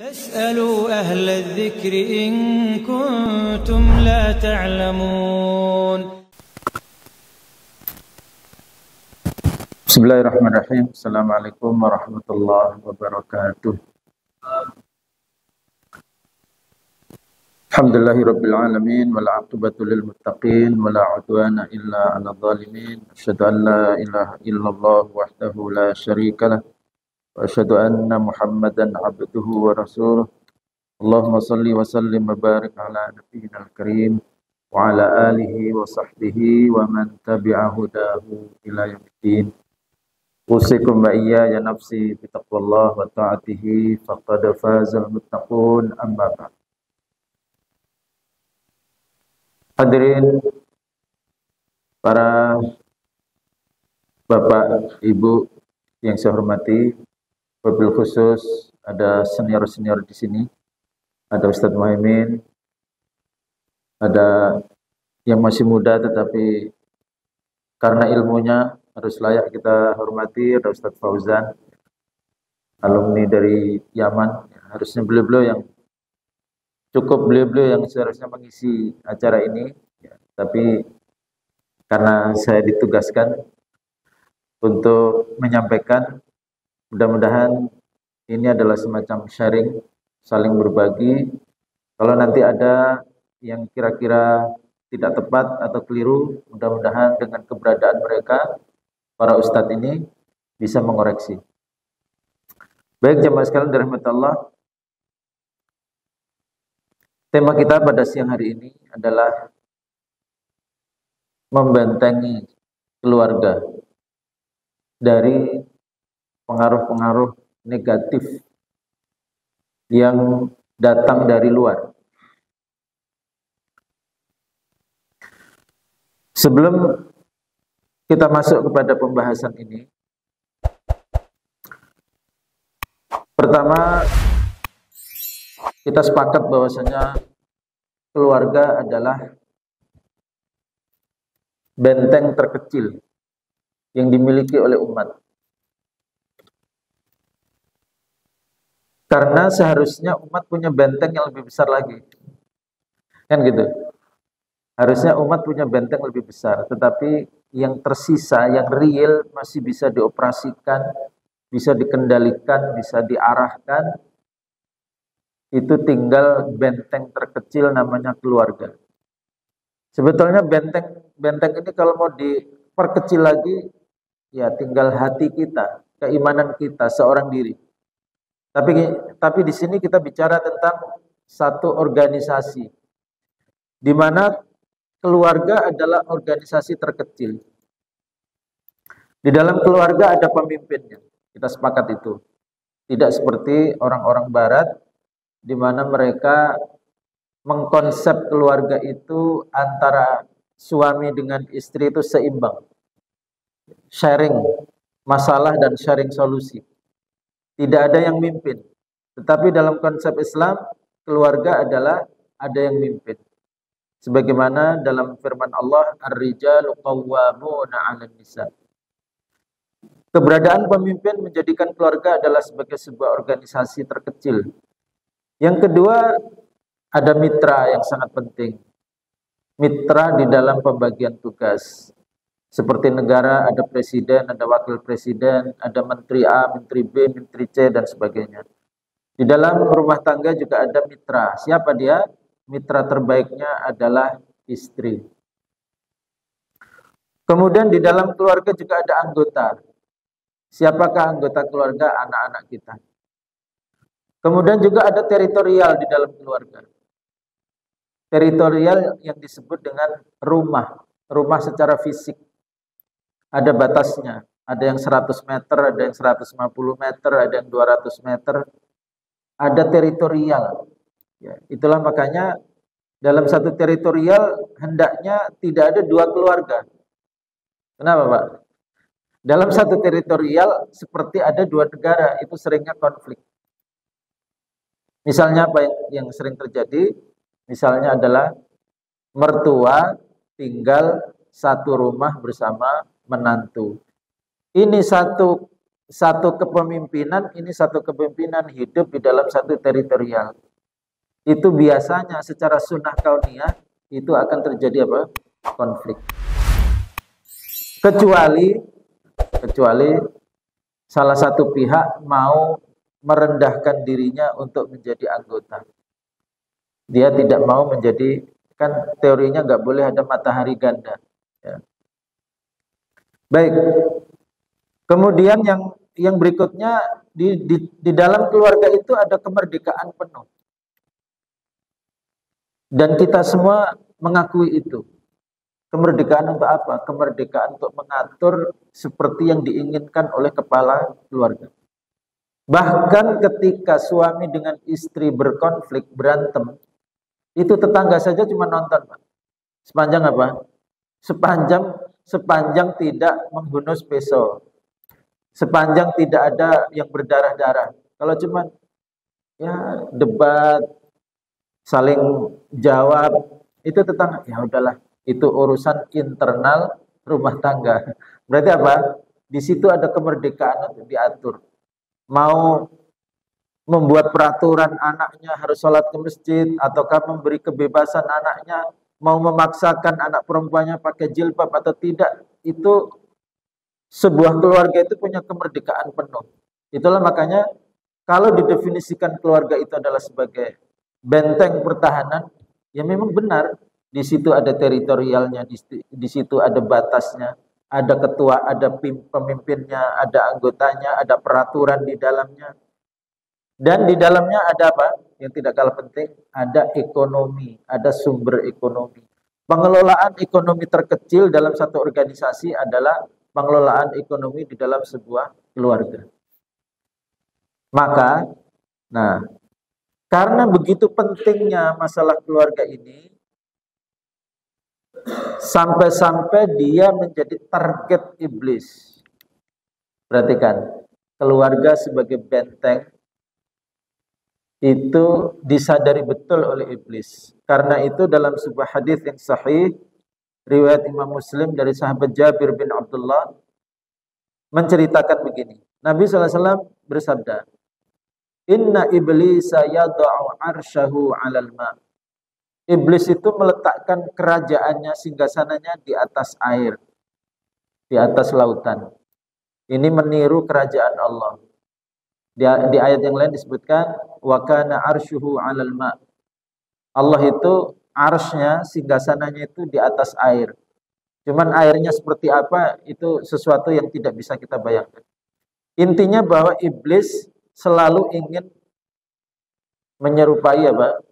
فاسألوا أهل الذكر إن كنتم لا تعلمون. Bismillahirrahmanirrahim. Assalamualaikum warahmatullahi wabarakatuh. Alhamdulillahirabbil alamin wal 'aqibatu lil muttaqin wala 'udwana illa 'alal zalimin. Asyhadu an la ilaha illallah wahdahu la syarikalah wa asyhadu anna Muhammadan 'abduhu wa rasuluh. Allahumma shalli wa sallim wa barik ala nabiyyil karim wa ala alihi wa sahbihi wa man tabi'a hudahu ila yaumiddin. Usikum wa iyya ya nafsi bi taqwallah wa ta'atihi faqad fazal muttaqun, amma ba'd. Hadirin para bapak, ibu yang saya hormati, wabil khusus ada senior-senior di sini, ada Ustadz Muhaimin, ada yang masih muda tetapi karena ilmunya harus layak kita hormati, ada Ustadz Fauzan, alumni dari Yaman. Harusnya beliau-beliau yang beliau-beliau yang seharusnya mengisi acara ini, ya, tapi karena saya ditugaskan untuk menyampaikan, mudah-mudahan ini adalah semacam sharing, saling berbagi. Kalau nanti ada yang kira-kira tidak tepat atau keliru, mudah-mudahan dengan keberadaan mereka, para ustadz ini bisa mengoreksi. Baik jemaah sekalian dirahmati Allah, tema kita pada siang hari ini adalah membentengi keluarga dari pengaruh-pengaruh negatif yang datang dari luar. Sebelum kita masuk kepada pembahasan ini, pertama kita sepakat bahwasanya keluarga adalah benteng terkecil yang dimiliki oleh umat. Karena seharusnya umat punya benteng yang lebih besar lagi. Kan gitu. Harusnya umat punya benteng lebih besar, tetapi yang tersisa, yang real masih bisa dioperasikan, bisa dikendalikan, bisa diarahkan. Itu tinggal benteng terkecil namanya keluarga. Sebetulnya benteng ini kalau mau diperkecil lagi, ya tinggal hati kita, keimanan kita seorang diri. Tapi di sini kita bicara tentang satu organisasi, di mana keluarga adalah organisasi terkecil. Di dalam keluarga ada pemimpinnya, kita sepakat itu. Tidak seperti orang-orang Barat, di mana mereka mengkonsep keluarga itu antara suami dengan istri itu seimbang. Sharing masalah dan sharing solusi. Tidak ada yang mimpin. Tetapi dalam konsep Islam, keluarga adalah ada yang mimpin. Sebagaimana dalam firman Allah, Ar-rijalu qawwamuna 'alan nisa. Keberadaan pemimpin menjadikan keluarga adalah sebagai sebuah organisasi terkecil. Yang kedua, ada mitra yang sangat penting. Mitra di dalam pembagian tugas. Seperti negara ada presiden, ada wakil presiden, ada menteri A, menteri B, menteri C, dan sebagainya. Di dalam rumah tangga juga ada mitra. Siapa dia? Mitra terbaiknya adalah istri. Kemudian di dalam keluarga juga ada anggota. Siapakah anggota keluarga? Anak-anak kita. Kemudian juga ada teritorial di dalam keluarga. Teritorial yang disebut dengan rumah. Rumah secara fisik. Ada batasnya. Ada yang 100 meter, ada yang 150 meter, ada yang 200 meter. Ada teritorial. Ya, itulah makanya dalam satu teritorial hendaknya tidak ada dua keluarga. Kenapa, Pak? Dalam satu teritorial seperti ada dua negara, itu seringnya konflik. Misalnya apa yang sering terjadi? Misalnya adalah mertua tinggal satu rumah bersama menantu. Ini satu kepemimpinan, ini satu kepemimpinan hidup di dalam satu teritorial. Itu biasanya secara sunnah kauniyah itu akan terjadi apa? Konflik. Kecuali salah satu pihak mau merendahkan dirinya untuk menjadi anggota. Dia tidak mau menjadi, kan teorinya nggak boleh ada matahari ganda. Ya. Baik. Kemudian yang berikutnya di dalam keluarga itu ada kemerdekaan penuh. Dan kita semua mengakui itu. Kemerdekaan untuk apa? Kemerdekaan untuk mengatur seperti yang diinginkan oleh kepala keluarga. Bahkan ketika suami dengan istri berkonflik, berantem, itu tetangga saja cuma nonton, Pak. Sepanjang apa? Sepanjang tidak menghunus pisau. Sepanjang tidak ada yang berdarah-darah. Kalau cuma ya debat, saling jawab, itu tetangga, ya udahlah, itu urusan internal rumah tangga. Berarti apa? Di situ ada kemerdekaan untuk diatur. Mau membuat peraturan anaknya harus sholat ke masjid, ataukah memberi kebebasan anaknya, mau memaksakan anak perempuannya pakai jilbab atau tidak, itu sebuah keluarga itu punya kemerdekaan penuh. Itulah makanya kalau didefinisikan keluarga itu adalah sebagai benteng pertahanan, ya memang benar. Di situ ada teritorialnya, di situ ada batasnya, ada ketua, ada pemimpinnya, ada anggotanya, ada peraturan di dalamnya. Dan di dalamnya ada apa? Yang tidak kalah penting, ada ekonomi, ada sumber ekonomi. Pengelolaan ekonomi terkecil dalam satu organisasi adalah pengelolaan ekonomi di dalam sebuah keluarga. Maka, karena begitu pentingnya masalah keluarga ini, sampai-sampai dia menjadi target iblis. Perhatikan, keluarga sebagai benteng itu disadari betul oleh iblis. Karena itu dalam sebuah hadis yang sahih, riwayat Imam Muslim dari sahabat Jabir bin Abdullah, menceritakan begini. Nabi SAW bersabda, Inna iblisa yada'u arsyahu 'alal ma'. Iblis itu meletakkan kerajaannya, singgasananya di atas air, di atas lautan. Ini meniru kerajaan Allah. Di ayat yang lain disebutkan wa kana arsyuhu 'alal ma'. Allah itu arsy-nya, singgasananya itu di atas air. Cuman airnya seperti apa itu sesuatu yang tidak bisa kita bayangkan. Intinya bahwa iblis selalu ingin menyerupai apa?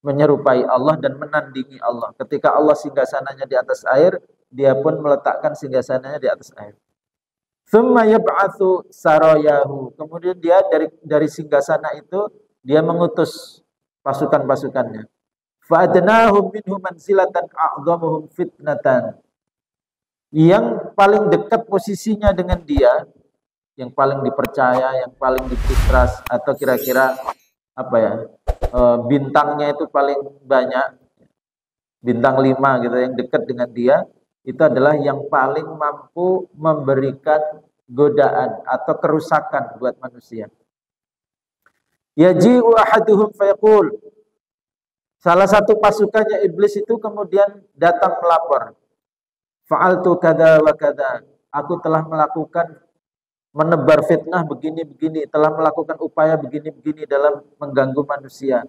Menyerupai Allah dan menandingi Allah. Ketika Allah singgasananya di atas air, dia pun meletakkan singgasananya di atas air. Tsumma yab'atsu sarayahu. Kemudian dia dari singgasana itu dia mengutus pasukan-pasukannya. Fa adnahum minhum manzilatan a'dhamuhum fitnatan. Yang paling dekat posisinya dengan dia, yang paling dipercaya, yang paling ditrust, atau kira-kira apa ya, bintangnya itu paling banyak, bintang 5 gitu, yang dekat dengan dia, itu adalah yang paling mampu memberikan godaan atau kerusakan buat manusia. Yaji'u ahaduhum fayaqul. Salah satu pasukannya iblis itu kemudian datang melapor. Fa'altu kada wa kada. Aku telah melakukan menebar fitnah begini-begini, telah melakukan upaya begini-begini dalam mengganggu manusia.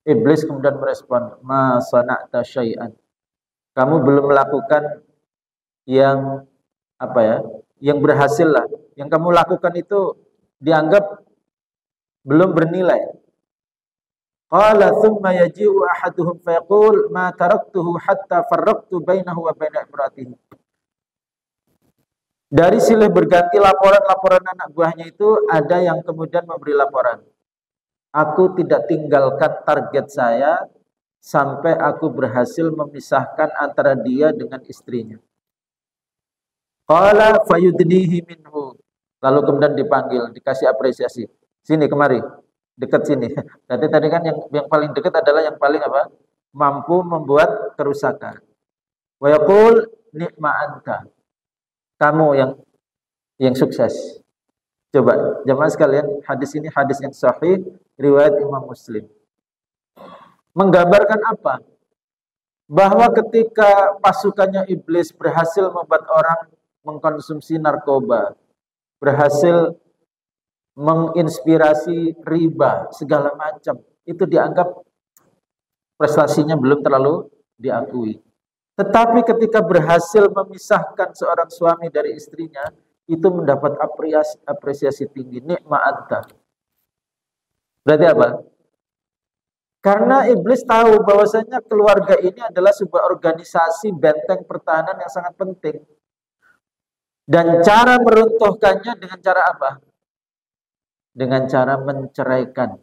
Iblis kemudian merespon, ma sana'ta syai'an. Kamu belum melakukan yang apa ya? Yang berhasil lah. Yang kamu lakukan itu dianggap belum bernilai. Qala thumma yaji'u ahaduhum fayaqul ma taraktuhu hatta farraqtu bainahu wa baina imratihi. Dari silih berganti laporan-laporan anak buahnya itu ada yang kemudian memberi laporan. Aku tidak tinggalkan target saya sampai aku berhasil memisahkan antara dia dengan istrinya. Qala fayudnihi minhu. Lalu kemudian dipanggil, dikasih apresiasi. Sini kemari. Dekat sini. Tadi kan yang paling dekat adalah yang paling apa? Mampu membuat kerusakan. Wa yaqul ni'ma anta. Kamu yang sukses. Coba jamaah sekalian, hadis ini hadis yang sahih riwayat Imam Muslim. Menggambarkan apa? Bahwa ketika pasukannya iblis berhasil membuat orang mengkonsumsi narkoba, berhasil menginspirasi riba, segala macam, itu dianggap prestasinya belum terlalu diakui. Tetapi ketika berhasil memisahkan seorang suami dari istrinya, itu mendapat apresiasi tinggi, nikma'atta. Berarti apa? Karena iblis tahu bahwasanya keluarga ini adalah sebuah organisasi benteng pertahanan yang sangat penting. Dan cara meruntuhkannya dengan cara apa? Dengan cara menceraikan,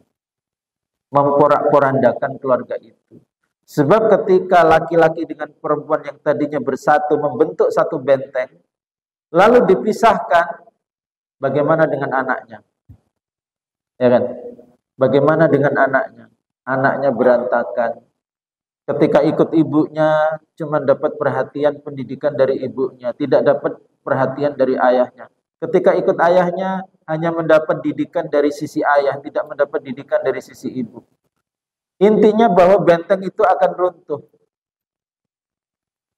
memporak-porandakan keluarga itu. Sebab ketika laki-laki dengan perempuan yang tadinya bersatu membentuk satu benteng, lalu dipisahkan, bagaimana dengan anaknya? Ya kan? Bagaimana dengan anaknya? Anaknya berantakan. Ketika ikut ibunya, cuma dapat perhatian pendidikan dari ibunya, tidak dapat perhatian dari ayahnya. Ketika ikut ayahnya, hanya mendapat didikan dari sisi ayah, tidak mendapat didikan dari sisi ibu. Intinya bahwa benteng itu akan runtuh.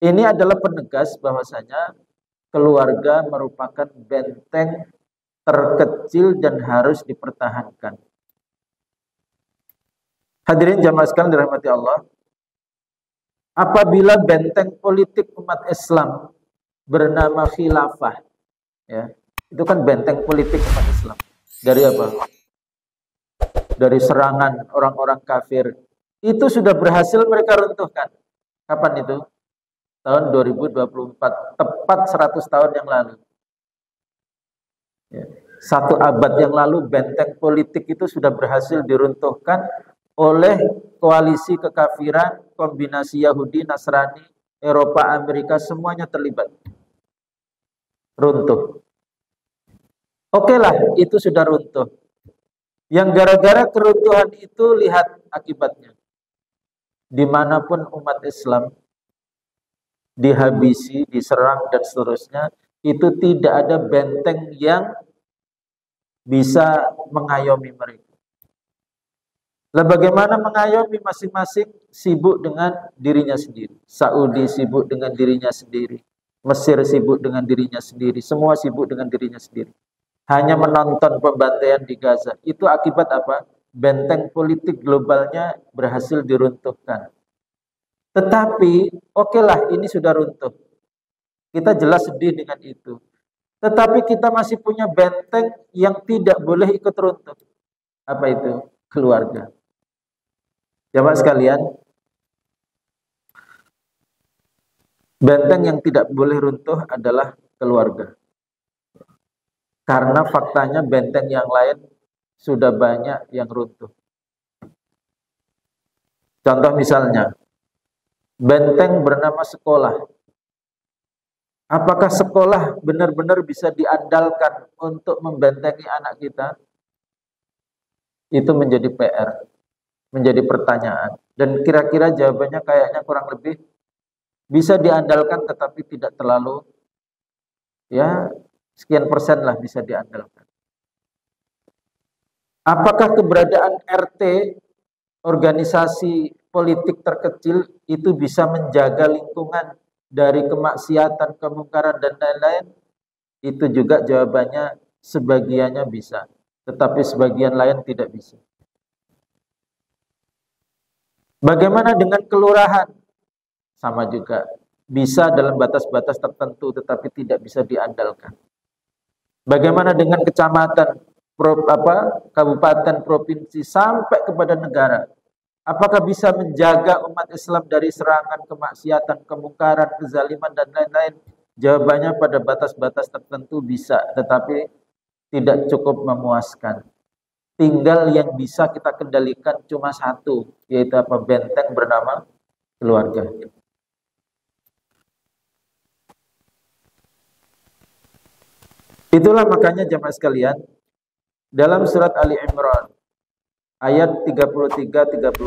Ini adalah penegas bahwasanya keluarga merupakan benteng terkecil dan harus dipertahankan. Hadirin jamaah sekalian dirahmati Allah, apabila benteng politik umat Islam bernama khilafah, ya, itu kan benteng politik umat Islam. Dari apa? Dari serangan orang-orang kafir. Itu sudah berhasil mereka runtuhkan. Kapan itu? Tahun 2024, tepat 100 tahun yang lalu. Ya. 1 abad yang lalu benteng politik itu sudah berhasil diruntuhkan oleh koalisi kekafiran, kombinasi Yahudi, Nasrani, Eropa, Amerika, semuanya terlibat. Runtuh. Oke lah, itu sudah runtuh. Yang gara-gara keruntuhan itu, lihat akibatnya. Dimanapun umat Islam dihabisi, diserang, dan seterusnya, itu tidak ada benteng yang bisa mengayomi mereka. Lah bagaimana mengayomi? Masing-masing sibuk dengan dirinya sendiri. Saudi sibuk dengan dirinya sendiri. Mesir sibuk dengan dirinya sendiri. Semua sibuk dengan dirinya sendiri. Hanya menonton pembantaian di Gaza. Itu akibat apa? Benteng politik globalnya berhasil diruntuhkan. Tetapi, okelah, ini sudah runtuh. Kita jelas sedih dengan itu. Tetapi kita masih punya benteng yang tidak boleh ikut runtuh. Apa itu? Keluarga. Jamaah sekalian, benteng yang tidak boleh runtuh adalah keluarga. Karena faktanya benteng yang lain sudah banyak yang runtuh. Contoh misalnya, benteng bernama sekolah. Apakah sekolah benar-benar bisa diandalkan untuk membentengi anak kita? Itu menjadi PR, menjadi pertanyaan. Dan kira-kira jawabannya kayaknya kurang lebih bisa diandalkan, tetapi tidak terlalu, ya sekian persen lah bisa diandalkan. Apakah keberadaan RT, organisasi politik terkecil, itu bisa menjaga lingkungan dari kemaksiatan, kemungkaran, dan lain-lain? Itu juga jawabannya sebagiannya bisa, tetapi sebagian lain tidak bisa. Bagaimana dengan kelurahan? Sama juga. Bisa dalam batas-batas tertentu, tetapi tidak bisa diandalkan. Bagaimana dengan kecamatan, kabupaten, provinsi, sampai kepada negara? Apakah bisa menjaga umat Islam dari serangan, kemaksiatan, kemungkaran, kezaliman, dan lain-lain? Jawabannya pada batas-batas tertentu bisa, tetapi tidak cukup memuaskan. Tinggal yang bisa kita kendalikan cuma satu, yaitu apa? Benteng bernama keluarga. Itulah makanya jemaah sekalian, dalam surat Ali Imran ayat 33-34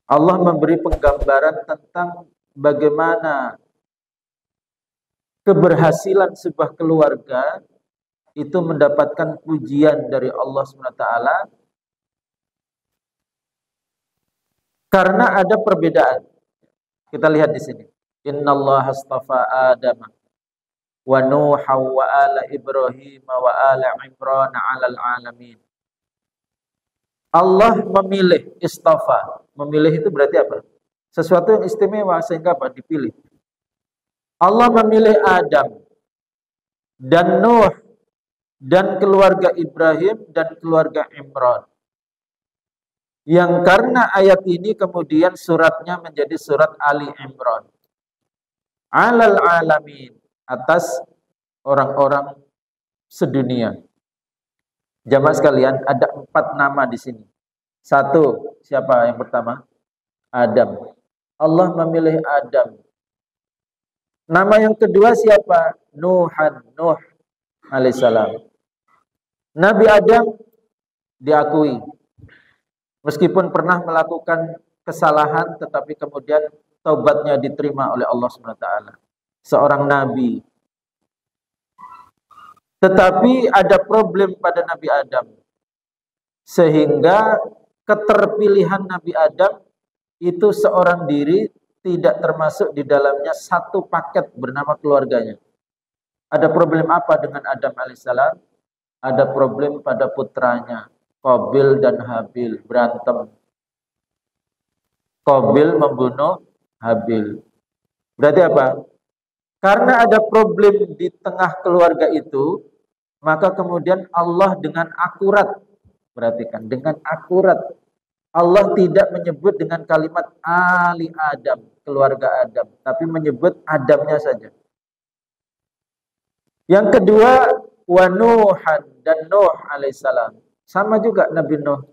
Allah memberi penggambaran tentang bagaimana keberhasilan sebuah keluarga itu mendapatkan pujian dari Allah SWT karena ada perbedaan. Kita lihat di sini. Innallaha astafa Adam wa Nuha wa ala Ibrahim wa ala Imran 'alal alamin. Allah memilih, istafa. Memilih itu berarti apa? Sesuatu yang istimewa sehingga apa? Dipilih. Allah memilih Adam dan Nuh dan keluarga Ibrahim dan keluarga Imran. Yang karena ayat ini kemudian suratnya menjadi surat Ali Imran. 'Alal alamin, atas orang-orang sedunia. Jamaah sekalian, ada 4 nama di sini. 1, siapa yang pertama? Adam. Allah memilih Adam. Nama yang kedua siapa? Nuhan, Nuh alaihissalam. Nabi Adam diakui. Meskipun pernah melakukan kesalahan, tetapi kemudian taubatnya diterima oleh Allah SWT. Seorang nabi. Tetapi ada problem pada Nabi Adam. Sehingga keterpilihan Nabi Adam itu seorang diri tidak termasuk di dalamnya satu paket bernama keluarganya. Ada problem apa dengan Adam alaihissalam? Ada problem pada putranya. Qabil dan Habil berantem. Qabil membunuh Habil. Berarti apa? Karena ada problem di tengah keluarga itu, maka kemudian Allah dengan akurat, perhatikan, dengan akurat, Allah tidak menyebut dengan kalimat Ali Adam, keluarga Adam, tapi menyebut Adamnya saja. Yang kedua, wa Nuhan dan Nuh alaihissalam. Sama juga Nabi Nuh.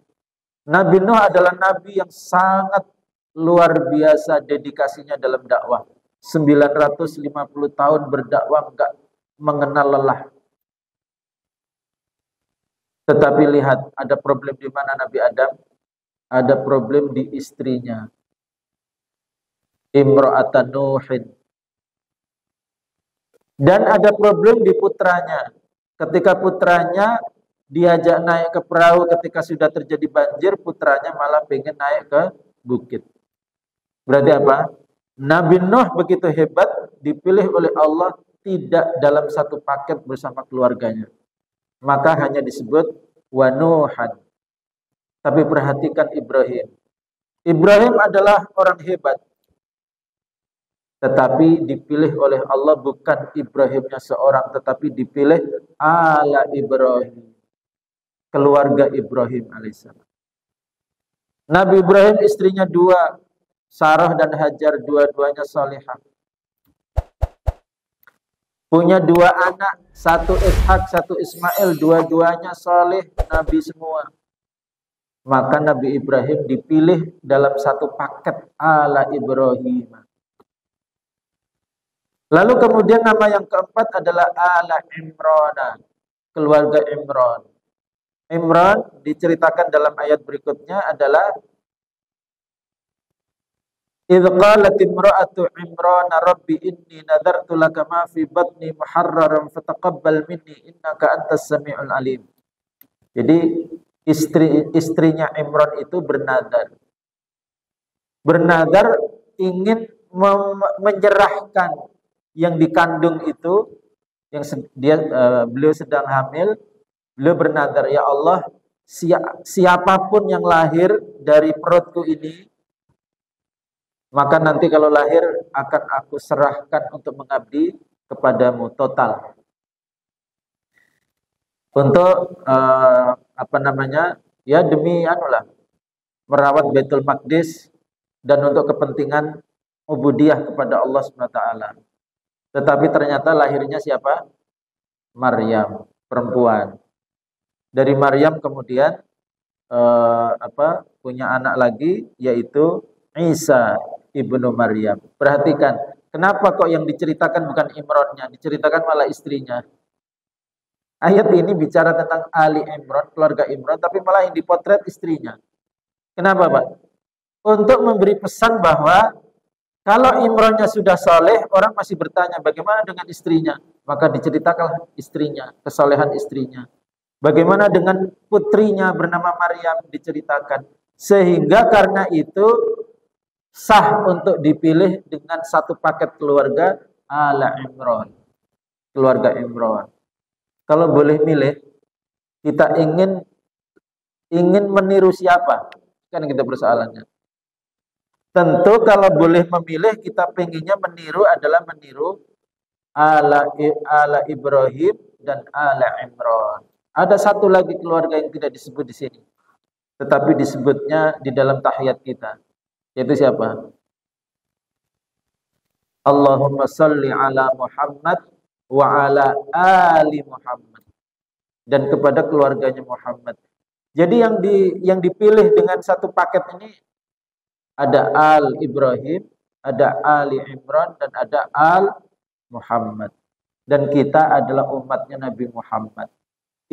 Nabi Nuh adalah nabi yang sangat luar biasa dedikasinya dalam dakwah. 950 tahun berdakwah enggak mengenal lelah. Tetapi lihat, ada problem di mana Nabi Adam? Ada problem di istrinya. Imra'atan Nuhin. Dan ada problem di putranya. Ketika putranya diajak naik ke perahu ketika sudah terjadi banjir, putranya malah pengen naik ke bukit. Berarti apa? Nabi Nuh begitu hebat, dipilih oleh Allah tidak dalam satu paket bersama keluarganya. Maka hanya disebut wa Nuhan. Tapi perhatikan Ibrahim. Ibrahim adalah orang hebat. Tetapi dipilih oleh Allah bukan Ibrahimnya seorang, tetapi dipilih ala Ibrahim. Keluarga Ibrahim alaihissalam. Nabi Ibrahim istrinya 2. Sarah dan Hajar, dua-duanya salihah. Punya 2 anak, 1 Ishak, 1 Ismail, dua-duanya saleh, nabi semua. Maka Nabi Ibrahim dipilih dalam satu paket ala Ibrahim. Lalu kemudian nama yang keempat adalah ala Imran, keluarga Imran. Imran diceritakan dalam ayat berikutnya adalah idz qalat imra'atu Imran rabbi inni nadartu laka ma fi batni muharraran fataqabbal minni innaka antas samiul alim. Jadi istrinya Imran itu bernadar. Bernadar ingin menyerahkan yang dikandung itu, yang beliau sedang hamil, beliau bernadar, ya Allah, siapapun yang lahir dari perutku ini, maka nanti kalau lahir akan aku serahkan untuk mengabdi kepadamu total. Untuk ya demi merawat Baitul Maqdis dan untuk kepentingan ubudiyah kepada Allah SWT. Tetapi ternyata lahirnya siapa? Maryam, perempuan. Dari Maryam kemudian punya anak lagi, yaitu Isa ibnu Maryam. Perhatikan, kenapa kok yang diceritakan bukan Imronnya, diceritakan malah istrinya. Ayat ini bicara tentang Ali Imran, keluarga Imran, tapi malah yang dipotret istrinya. Kenapa, Pak? Untuk memberi pesan bahwa Kalau Imronnya sudah soleh, orang masih bertanya bagaimana dengan istrinya. Maka diceritakan istrinya, kesolehan istrinya. Bagaimana dengan putrinya bernama Maryam, diceritakan. Sehingga karena itu sah untuk dipilih dengan satu paket keluarga ala Imron. Keluarga Imron. Kalau boleh milih, kita ingin meniru siapa? Kan kita persoalannya. Tentu kalau boleh memilih, kita pengennya meniru adalah meniru ala Ibrahim dan ala Imran. Ada satu lagi keluarga yang tidak disebut di sini, tetapi disebutnya di dalam tahiyat kita. Yaitu siapa? Allahumma salli ala Muhammad wa ala ali Muhammad. Dan kepada keluarganya Muhammad. Jadi yang dipilih dengan satu paket ini ada Al Ibrahim, ada Ali Imran, dan ada Al Muhammad. Dan kita adalah umatnya Nabi Muhammad.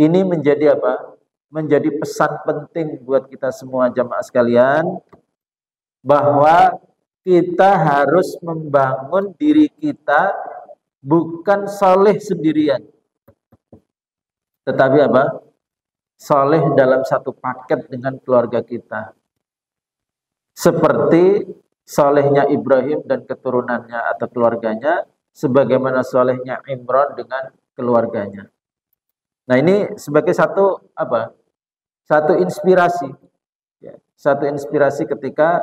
Ini menjadi apa? Menjadi pesan penting buat kita semua jamaah sekalian, bahwa kita harus membangun diri kita bukan soleh sendirian. Tetapi apa? Soleh dalam satu paket dengan keluarga kita. Seperti solehnya Ibrahim dan keturunannya atau keluarganya, sebagaimana solehnya Imran dengan keluarganya. Nah ini sebagai satu apa? Satu inspirasi, ya, satu inspirasi ketika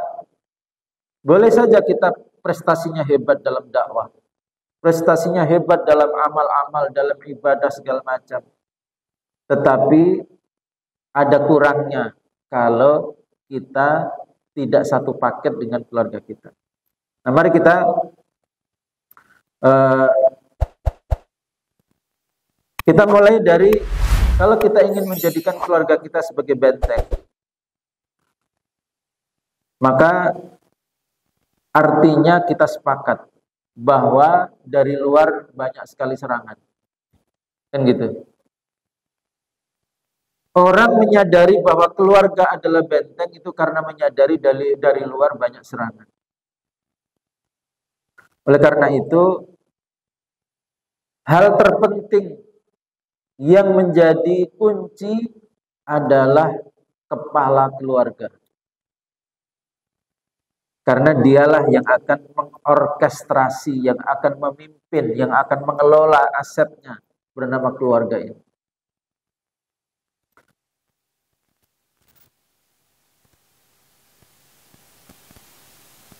boleh saja kita prestasinya hebat dalam dakwah, prestasinya hebat dalam amal-amal, dalam ibadah segala macam, tetapi ada kurangnya kalau kita tidak satu paket dengan keluarga kita. Nah, mari kita mulai dari, kalau kita ingin menjadikan keluarga kita sebagai benteng, maka artinya kita sepakat bahwa dari luar banyak sekali serangan. Kan gitu. Orang menyadari bahwa keluarga adalah benteng itu karena menyadari dari luar banyak serangan. Oleh karena itu, hal terpenting yang menjadi kunci adalah kepala keluarga. Karena dialah yang akan mengorkestrasi, yang akan memimpin, yang akan mengelola asetnya bernama keluarga ini.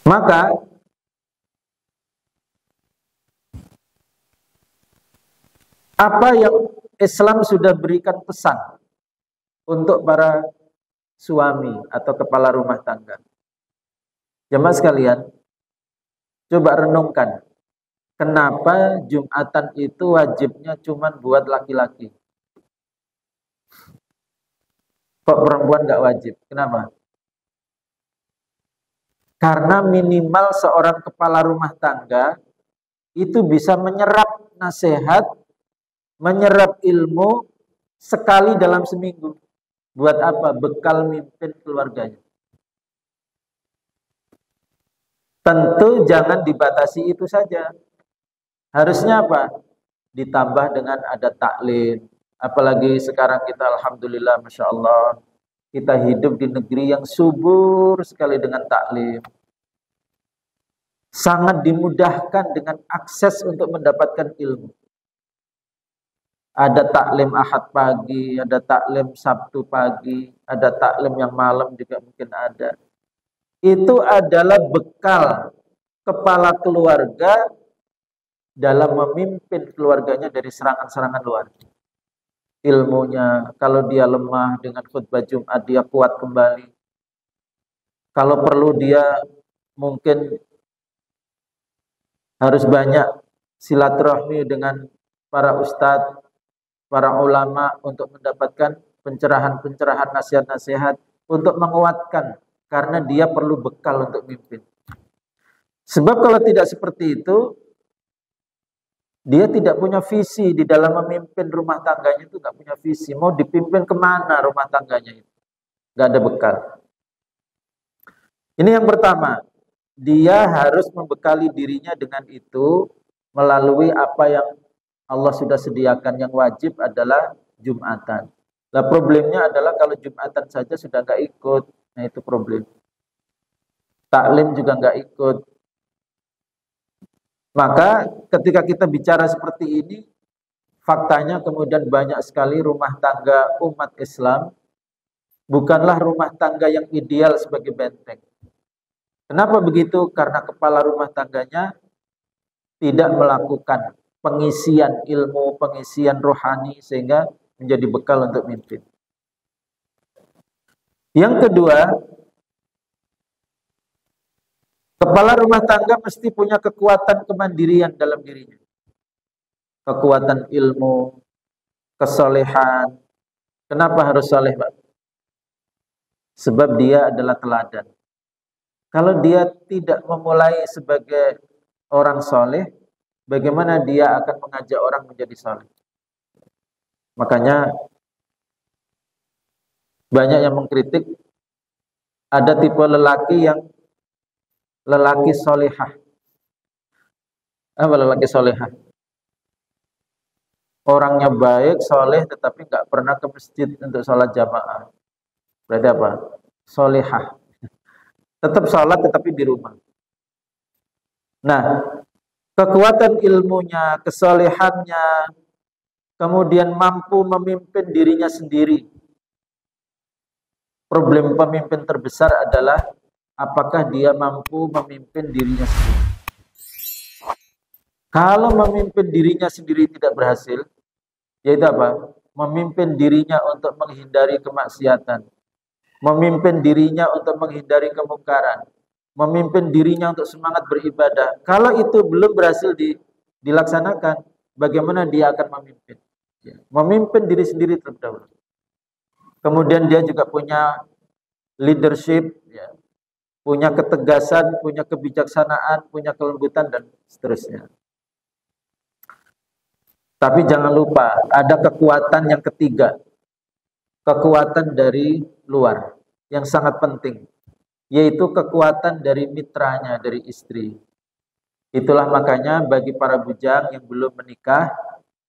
Maka apa yang Islam sudah berikan pesan untuk para suami atau kepala rumah tangga? Jemaah sekalian, coba renungkan, kenapa Jumatan itu wajibnya cuma buat laki-laki? Kok perempuan nggak wajib? Kenapa? Karena minimal seorang kepala rumah tangga itu bisa menyerap nasihat, menyerap ilmu sekali dalam seminggu. Buat apa? Bekal mimpin keluarganya. Tentu jangan dibatasi itu saja. Harusnya apa? Ditambah dengan ada taklim. Apalagi sekarang kita alhamdulillah, Masya Allah, kita hidup di negeri yang subur sekali dengan taklim. Sangat dimudahkan dengan akses untuk mendapatkan ilmu. Ada taklim Ahad pagi, ada taklim Sabtu pagi, ada taklim yang malam juga mungkin ada. Itu adalah bekal kepala keluarga dalam memimpin keluarganya dari serangan-serangan luar. Ilmunya, kalau dia lemah dengan khutbah Jumat, dia kuat kembali. Kalau perlu dia mungkin harus banyak silaturahmi dengan para ustadz, para ulama untuk mendapatkan pencerahan-pencerahan, nasihat-nasihat untuk menguatkan, karena dia perlu bekal untuk mimpin. Sebab kalau tidak seperti itu, dia tidak punya visi di dalam memimpin rumah tangganya, itu nggak punya visi. Mau dipimpin kemana rumah tangganya itu? Nggak ada bekal. Ini yang pertama. dia harus membekali dirinya dengan itu melalui apa yang Allah sudah sediakan. Yang wajib adalah Jumatan. Nah, problemnya adalah kalau Jumatan saja sudah nggak ikut, nah itu problem. Taklim juga nggak ikut. Maka ketika kita bicara seperti ini, faktanya kemudian banyak sekali rumah tangga umat Islam bukanlah rumah tangga yang ideal sebagai benteng. Kenapa begitu? Karena kepala rumah tangganya tidak melakukan pengisian ilmu, pengisian rohani sehingga menjadi bekal untuk mimpin. Yang kedua, kepala rumah tangga mesti punya kekuatan kemandirian dalam dirinya. Kekuatan ilmu, kesolehan. Kenapa harus soleh, Pak? Sebab dia adalah teladan. Kalau dia tidak memulai sebagai orang soleh, bagaimana dia akan mengajak orang menjadi soleh? Makanya banyak yang mengkritik ada tipe lelaki yang lelaki solehah. Apa lelaki solehah? Orangnya baik, soleh, tetapi nggak pernah ke masjid untuk sholat jamaah. Berarti apa? Solehah. Tetap sholat tetapi di rumah. Nah, kekuatan ilmunya, kesolehannya, kemudian mampu memimpin dirinya sendiri. Problem pemimpin terbesar adalah apakah dia mampu memimpin dirinya sendiri. Kalau memimpin dirinya sendiri tidak berhasil, yaitu apa? Memimpin dirinya untuk menghindari kemaksiatan, memimpin dirinya untuk menghindari kemungkaran, memimpin dirinya untuk semangat beribadah. Kalau itu belum berhasil dilaksanakan, bagaimana dia akan memimpin? Memimpin diri sendiri terlebih dahulu. Kemudian dia juga punya leadership, punya ketegasan, punya kebijaksanaan, punya kelembutan, dan seterusnya. Tapi jangan lupa, ada kekuatan yang ketiga. Kekuatan dari luar, yang sangat penting. Yaitu kekuatan dari mitranya, dari istri. Itulah makanya bagi para bujang yang belum menikah,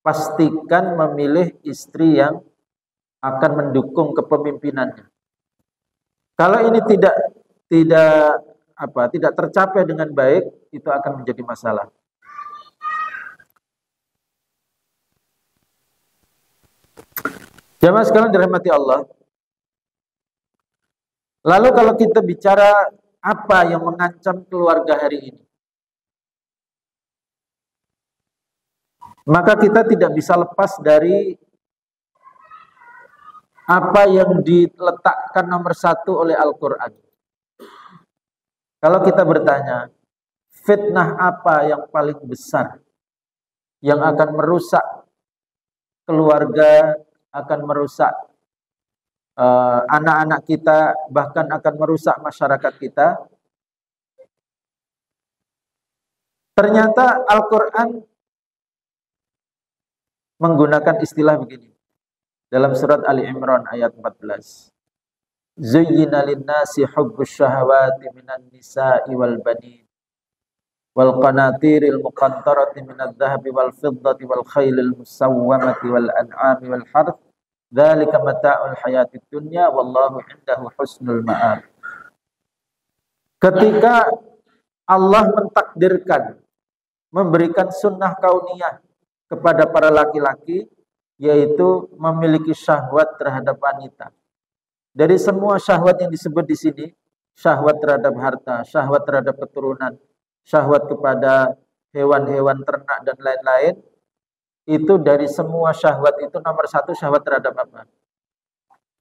pastikan memilih istri yang akan mendukung kepemimpinannya. Kalau ini tidak tercapai dengan baik, itu akan menjadi masalah. Jamaah sekalian dirahmati Allah. Lalu kalau kita bicara apa yang mengancam keluarga hari ini, maka kita tidak bisa lepas dari apa yang diletakkan nomor satu oleh Al-Quran. Kalau kita bertanya, fitnah apa yang paling besar yang akan merusak keluarga, akan merusak anak-anak kita, bahkan akan merusak masyarakat kita? Ternyata Al-Quran menggunakan istilah begini. Dalam surat Ali Imran ayat 14. Zuyyina lin-nasi hubbus syahawati minan nisa'i wal banin wal qanatiril muqantarati minadh dhahabi wal fiddati wal khailil musawwamati wal an'ami wal harth dzalika mata'ul hayatid dunya wallahu 'indahu husnul ma'ab. Ketika Allah mentakdirkan memberikan sunnah kauniyah kepada para laki-laki, yaitu memiliki syahwat terhadap wanita. Dari semua syahwat yang disebut di sini, syahwat terhadap harta, syahwat terhadap keturunan, syahwat kepada hewan-hewan ternak dan lain-lain, itu dari semua syahwat itu nomor satu syahwat terhadap apa?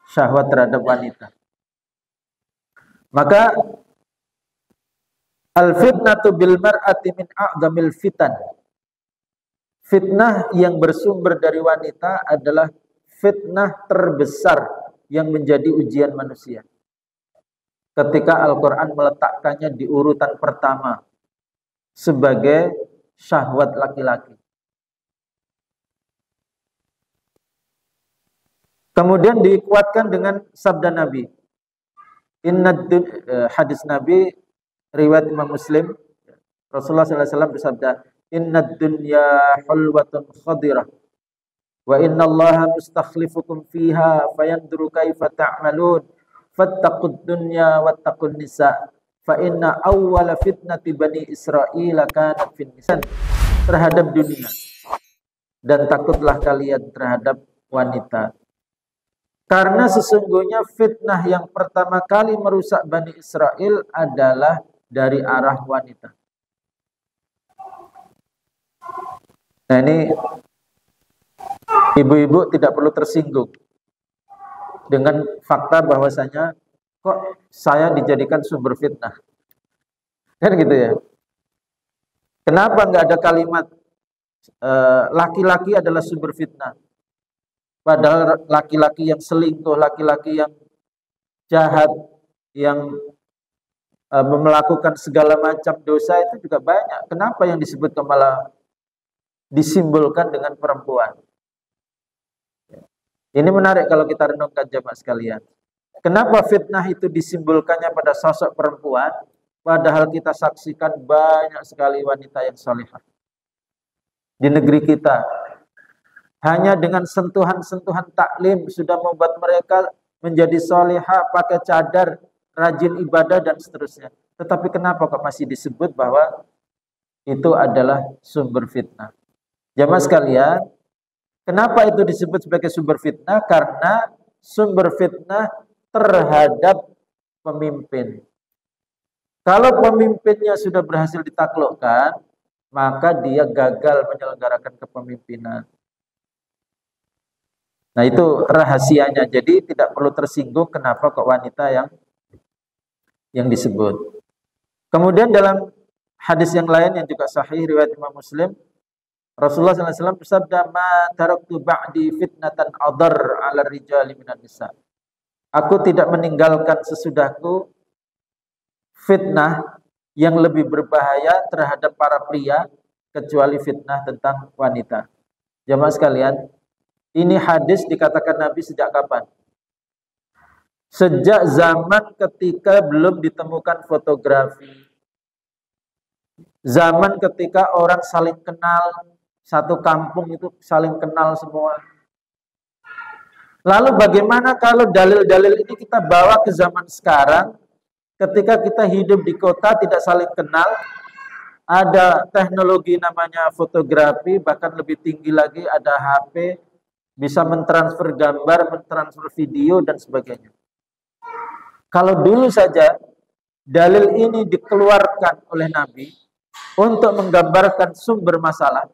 Syahwat terhadap wanita. Maka al-fitnatu bil mar'ati min a'dhamil fitan. Fitnah yang bersumber dari wanita adalah fitnah terbesar yang menjadi ujian manusia. Ketika Al-Quran meletakkannya di urutan pertama sebagai syahwat laki-laki. Kemudian dikuatkan dengan sabda Nabi. Hadis Nabi riwayat Imam Muslim, Rasulullah SAW bersabda, "Innad dunya hulwatun khadirah, wa innallaha mustakhlifukum fiha fayanduru kaifa ta'malun, fattaqud dunya wattaqun nisa, fa inna awwala fitnati bani Israil kanat fin nisa." Terhadap dunia, dan takutlah kalian terhadap wanita. Karena sesungguhnya fitnah yang pertama kali merusak Bani Israel adalah dari arah wanita. Nah ini ibu-ibu tidak perlu tersinggung dengan fakta bahwasanya kok saya dijadikan sumber fitnah. Kan gitu ya. Kenapa nggak ada kalimat laki-laki adalah sumber fitnah? Padahal laki-laki yang selingkuh, laki-laki yang jahat, yang melakukan segala macam dosa itu juga banyak. Kenapa yang disebut malah disimbolkan dengan perempuan? Ini menarik kalau kita renungkan jemaah sekalian. Kenapa fitnah itu disimbolkannya pada sosok perempuan, padahal kita saksikan banyak sekali wanita yang salihah di negeri kita. Hanya dengan sentuhan-sentuhan taklim sudah membuat mereka menjadi salihah, pakai cadar, rajin ibadah dan seterusnya. Tetapi kenapa kok masih disebut bahwa itu adalah sumber fitnah? Jamaah sekalian, kenapa itu disebut sebagai sumber fitnah? Karena sumber fitnah terhadap pemimpin. Kalau pemimpinnya sudah berhasil ditaklukkan, maka dia gagal menyelenggarakan kepemimpinan. Nah itu rahasianya. Jadi tidak perlu tersinggung kenapa kok wanita yang disebut. Kemudian dalam hadis yang lain yang juga sahih riwayat Imam Muslim, Rasulullah SAW bersabda, "Ma taraktu ba'di fitnatan adar 'ala rijali minan nisa." Aku tidak meninggalkan sesudahku fitnah yang lebih berbahaya terhadap para pria kecuali fitnah tentang wanita. Jamaah sekalian, ini hadis dikatakan Nabi sejak kapan? Sejak zaman ketika belum ditemukan fotografi. Zaman ketika orang saling kenal, satu kampung itu saling kenal semua. Lalu bagaimana kalau dalil-dalil ini kita bawa ke zaman sekarang, ketika kita hidup di kota tidak saling kenal, ada teknologi namanya fotografi, bahkan lebih tinggi lagi ada HP, bisa mentransfer gambar, mentransfer video dan sebagainya. Kalau dulu saja dalil ini dikeluarkan oleh Nabi untuk menggambarkan sumber masalah,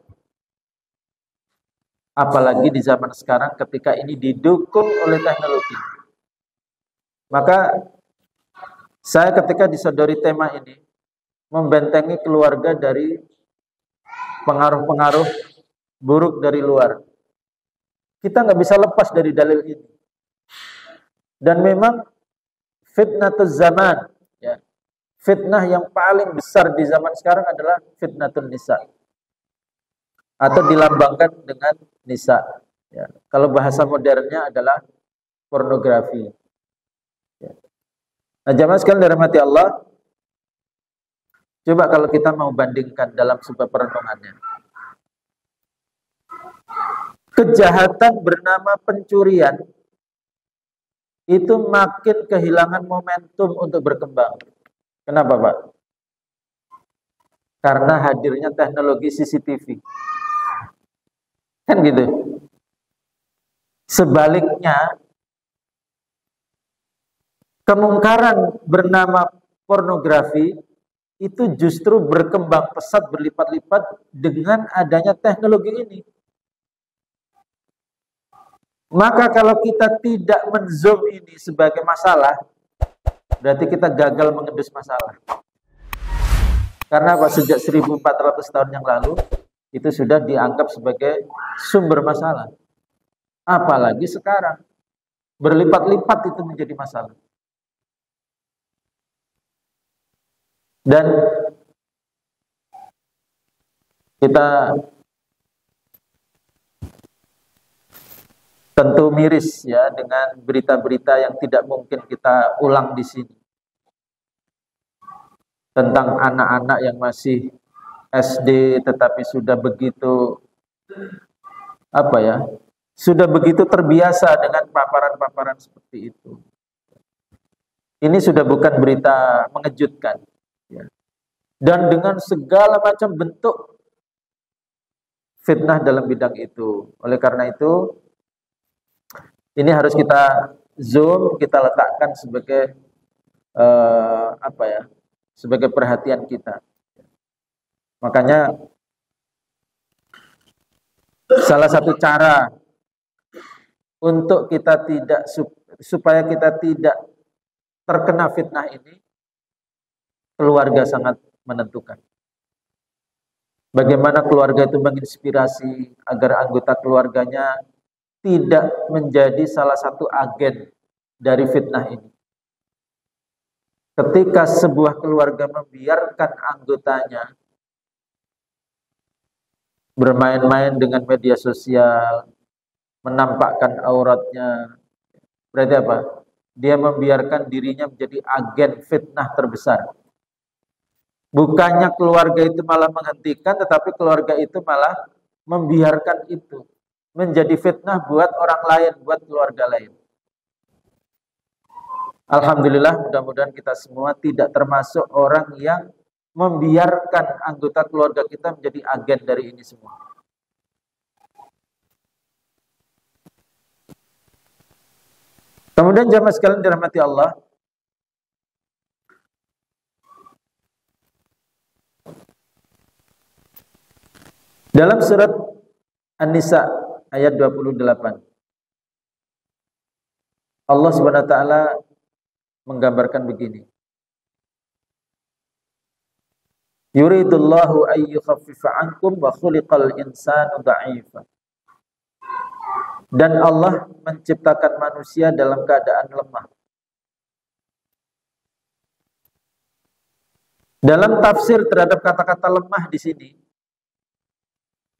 apalagi di zaman sekarang ketika ini didukung oleh teknologi. Maka saya ketika disodori tema ini membentengi keluarga dari pengaruh-pengaruh buruk dari luar. Kita nggak bisa lepas dari dalil ini. Dan memang fitnatuz zaman, ya, fitnah yang paling besar di zaman sekarang adalah fitnatun nisa, atau dilambangkan dengan nisa. Ya. Kalau bahasa modernnya adalah pornografi. Ya. Nah, jamaah sekalian dirahmati Allah, coba kalau kita mau bandingkan dalam sebuah perenungannya. Kejahatan bernama pencurian itu makin kehilangan momentum untuk berkembang. Kenapa, Pak? Karena hadirnya teknologi CCTV. Kan gitu. Sebaliknya, kemungkaran bernama pornografi itu justru berkembang pesat berlipat-lipat dengan adanya teknologi ini. Maka kalau kita tidak menzoom ini sebagai masalah, berarti kita gagal mengendus masalah. Karena apa? Sejak 1400 tahun yang lalu, itu sudah dianggap sebagai sumber masalah. Apalagi sekarang, berlipat-lipat itu menjadi masalah. Dan kita tentu miris ya dengan berita-berita yang tidak mungkin kita ulang di sini. tentang anak-anak yang masih SD tetapi sudah begitu sudah begitu terbiasa dengan paparan-paparan seperti itu. Ini sudah bukan berita mengejutkan, ya. Dan dengan segala macam bentuk fitnah dalam bidang itu. Oleh karena itu, ini harus kita zoom, kita letakkan sebagai sebagai perhatian kita. Makanya salah satu cara untuk kita supaya kita tidak terkena fitnah ini, keluarga sangat menentukan. Bagaimana keluarga itu menginspirasi agar anggota keluarganya tidak menjadi salah satu agen dari fitnah ini. Ketika sebuah keluarga membiarkan anggotanya bermain-main dengan media sosial, menampakkan auratnya, berarti apa? Dia membiarkan dirinya menjadi agen fitnah terbesar. Bukannya keluarga itu malah menghentikan, tetapi keluarga itu malah membiarkan itu menjadi fitnah buat orang lain, buat keluarga lain. Alhamdulillah, mudah-mudahan kita semua tidak termasuk orang yang membiarkan anggota keluarga kita menjadi agen dari ini semua. Kemudian jamaah sekalian dirahmati Allah, dalam surat An-Nisa ayat 28, Allah Subhanahu wa taala menggambarkan begini. Yuridullahu an yukhaffifa ankum wa khuliqal insanu dha'ifa. Dan Allah menciptakan manusia dalam keadaan lemah. Dalam tafsir terhadap kata-kata lemah di sini,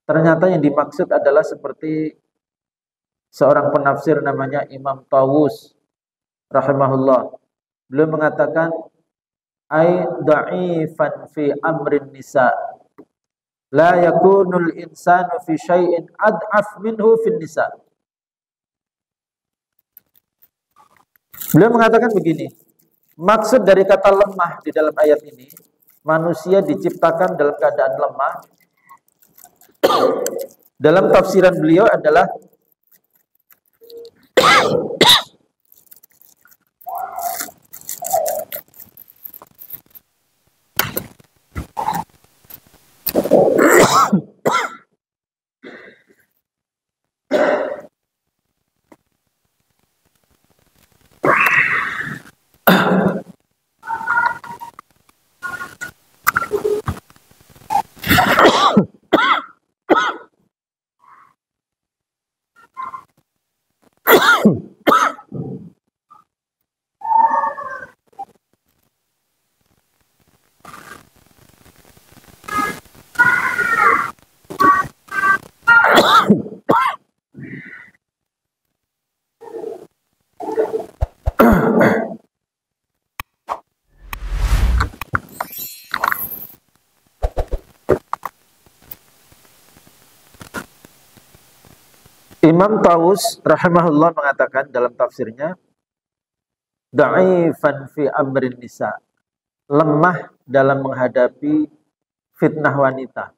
ternyata yang dimaksud adalah seperti seorang penafsir namanya Imam Tawus rahimahullah. Beliau mengatakan ay dha'ifan fi amrin nisa. La yakunul insanu fi syai'in ad'af minhu fin nisa. Beliau mengatakan begini, maksud dari kata lemah di dalam ayat ini, manusia diciptakan dalam keadaan lemah. Dalam tafsiran beliau adalah Imam Tawus rahimahullah mengatakan dalam tafsirnya, dha'ifan fi amrin nisa, lemah dalam menghadapi fitnah wanita.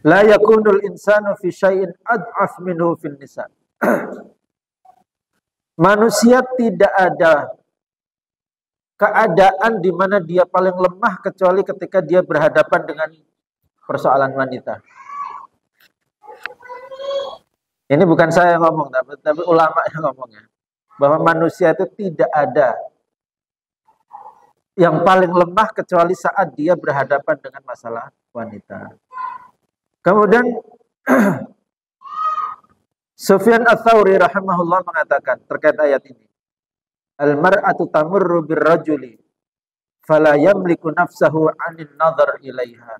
La yakunul insanu fi syai'in ad'af minhu fin nisa. Manusia tidak ada keadaan di mana dia paling lemah kecuali ketika dia berhadapan dengan persoalan wanita. Ini bukan saya yang ngomong, tapi ulama yang ngomongnya. Bahwa manusia itu tidak ada yang paling lemah kecuali saat dia berhadapan dengan masalah wanita. Kemudian Sufyan Ats-Tsauri rahimahullah mengatakan terkait ayat ini, al-mar'atu tamurru bir-rajuli fala yamliku nafsahu 'anil nadhar ilaiha.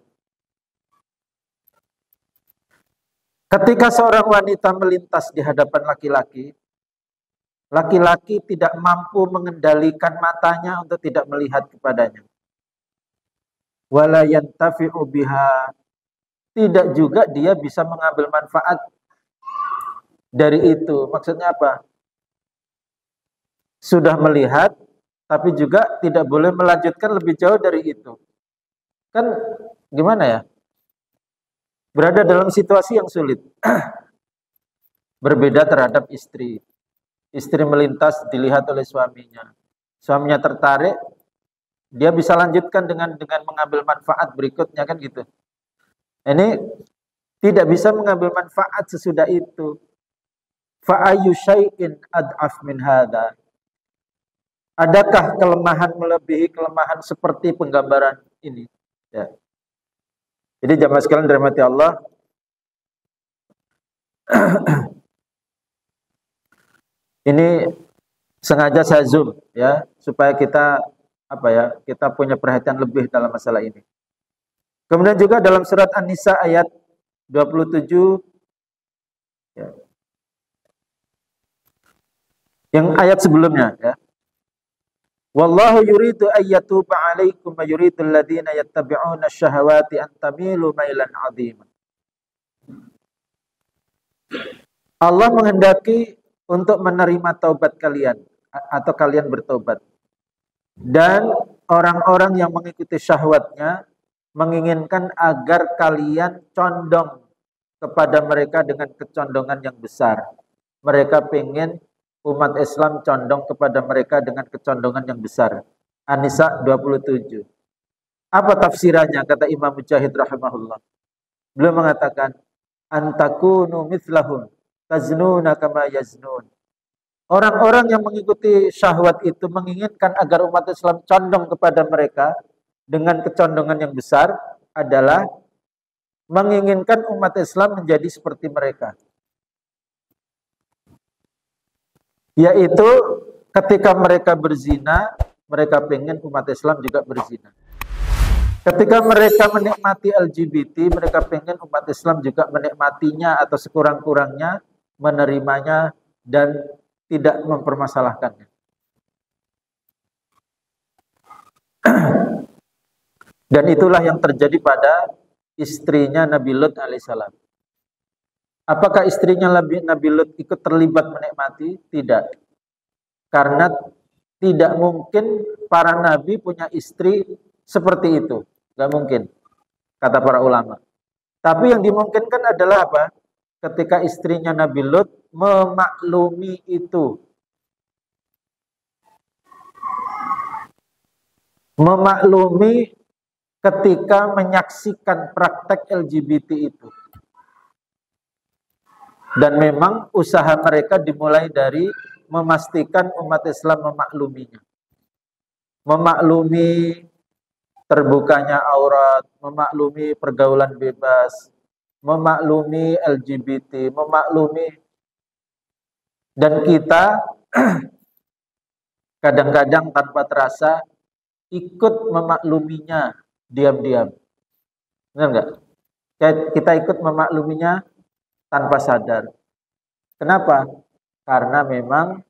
Ketika seorang wanita melintas di hadapan laki-laki, laki-laki tidak mampu mengendalikan matanya untuk tidak melihat kepadanya. wala yantafi'u biha, tidak juga dia bisa mengambil manfaat dari itu. Maksudnya apa? Sudah melihat, tapi juga tidak boleh melanjutkan lebih jauh dari itu. Kan gimana ya? Berada dalam situasi yang sulit. Berbeda terhadap istri. Istri melintas dilihat oleh suaminya. Suaminya tertarik, dia bisa lanjutkan dengan mengambil manfaat berikutnya, kan gitu. Ini tidak bisa mengambil manfaat sesudah itu. Fa'ayu syai'in ad'af min hadha. Adakah kelemahan melebihi kelemahan seperti penggambaran ini? Ya. Jadi jamaah sekalian dirahmati Allah, ini sengaja saya zoom ya, supaya kita kita punya perhatian lebih dalam masalah ini. Kemudian juga dalam surat An-Nisa ayat 27 ya. Yang ayat sebelumnya ya. Wallahu yuridu ayyatuba 'alaikum wa yuridul ladzina yattabi'una asy-syahawati an tamilu mailan 'adziman. Allah menghendaki untuk menerima taubat kalian atau kalian bertobat. Dan orang-orang yang mengikuti syahwatnya menginginkan agar kalian condong kepada mereka dengan kecondongan yang besar. Mereka ingin umat Islam condong kepada mereka dengan kecondongan yang besar. An-Nisa 27. Apa tafsirannya kata Imam Mujahid rahimahullah? Beliau mengatakan antakunu mithlahum taznuna kama yaznun. Orang-orang yang mengikuti syahwat itu menginginkan agar umat Islam condong kepada mereka dengan kecondongan yang besar adalah menginginkan umat Islam menjadi seperti mereka. Yaitu ketika mereka berzina, mereka pengen umat Islam juga berzina. Ketika mereka menikmati LGBT, mereka pengen umat Islam juga menikmatinya atau sekurang-kurangnya menerimanya dan tidak mempermasalahkannya. Dan itulah yang terjadi pada istrinya Nabi Lut alaihissalam. Apakah istrinya Nabi Lut ikut terlibat menikmati? Tidak. Karena tidak mungkin para nabi punya istri seperti itu. Gak mungkin, kata para ulama. Tapi yang dimungkinkan adalah apa? Ketika istrinya Nabi Lut memaklumi itu. Memaklumi ketika menyaksikan praktek LGBT itu. Dan memang usaha mereka dimulai dari memastikan umat Islam memakluminya. Memaklumi terbukanya aurat, memaklumi pergaulan bebas, memaklumi LGBT, memaklumi. Dan kita kadang-kadang tanpa terasa ikut memakluminya diam-diam. Benar nggak? Kita ikut memakluminya tanpa sadar. Kenapa? Karena memang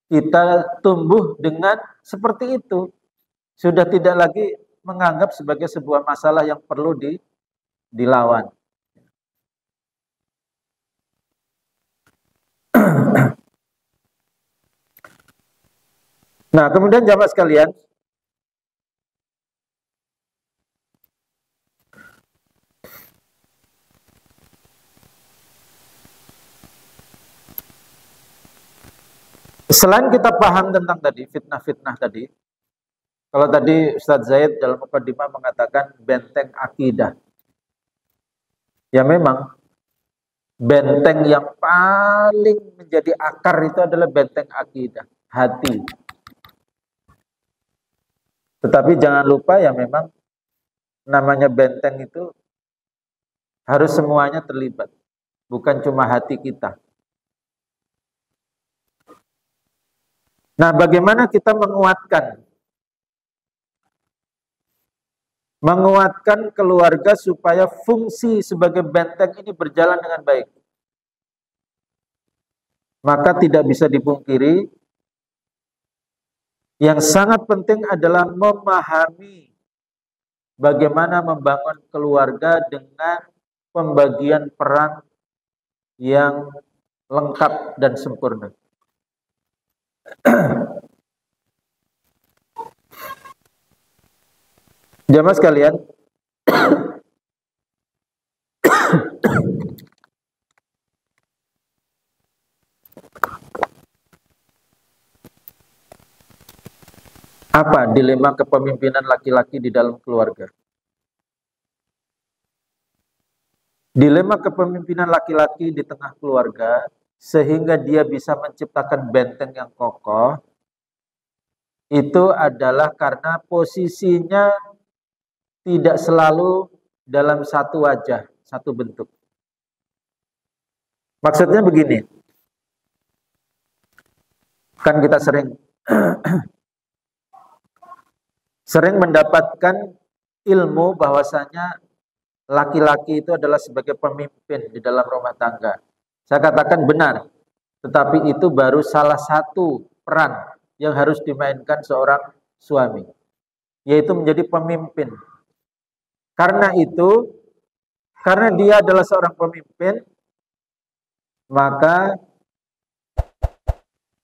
kita tumbuh dengan seperti itu. Sudah tidak lagi menganggap sebagai sebuah masalah yang perlu dilawan. Nah, kemudian jamaah sekalian, selain kita paham tentang tadi fitnah-fitnah tadi, kalau tadi Ustadz Zaid dalam mukadimah mengatakan benteng akidah, ya memang benteng yang paling menjadi akar itu adalah benteng akidah, hati. Tetapi jangan lupa ya memang namanya benteng itu harus semuanya terlibat, bukan cuma hati kita. Nah, bagaimana kita menguatkan keluarga supaya fungsi sebagai benteng ini berjalan dengan baik? Maka tidak bisa dipungkiri, yang sangat penting adalah memahami bagaimana membangun keluarga dengan pembagian peran yang lengkap dan sempurna. Jamaah sekalian, apa dilema kepemimpinan laki-laki di dalam keluarga? Dilema kepemimpinan laki-laki di tengah keluarga sehingga dia bisa menciptakan benteng yang kokoh itu adalah karena posisinya tidak selalu dalam satu wajah, satu bentuk. Maksudnya begini, kan kita sering mendapatkan ilmu bahwasanya laki-laki itu adalah sebagai pemimpin di dalam rumah tangga. Saya katakan benar, tetapi itu baru salah satu peran yang harus dimainkan seorang suami, yaitu menjadi pemimpin. Karena itu, karena dia adalah seorang pemimpin, maka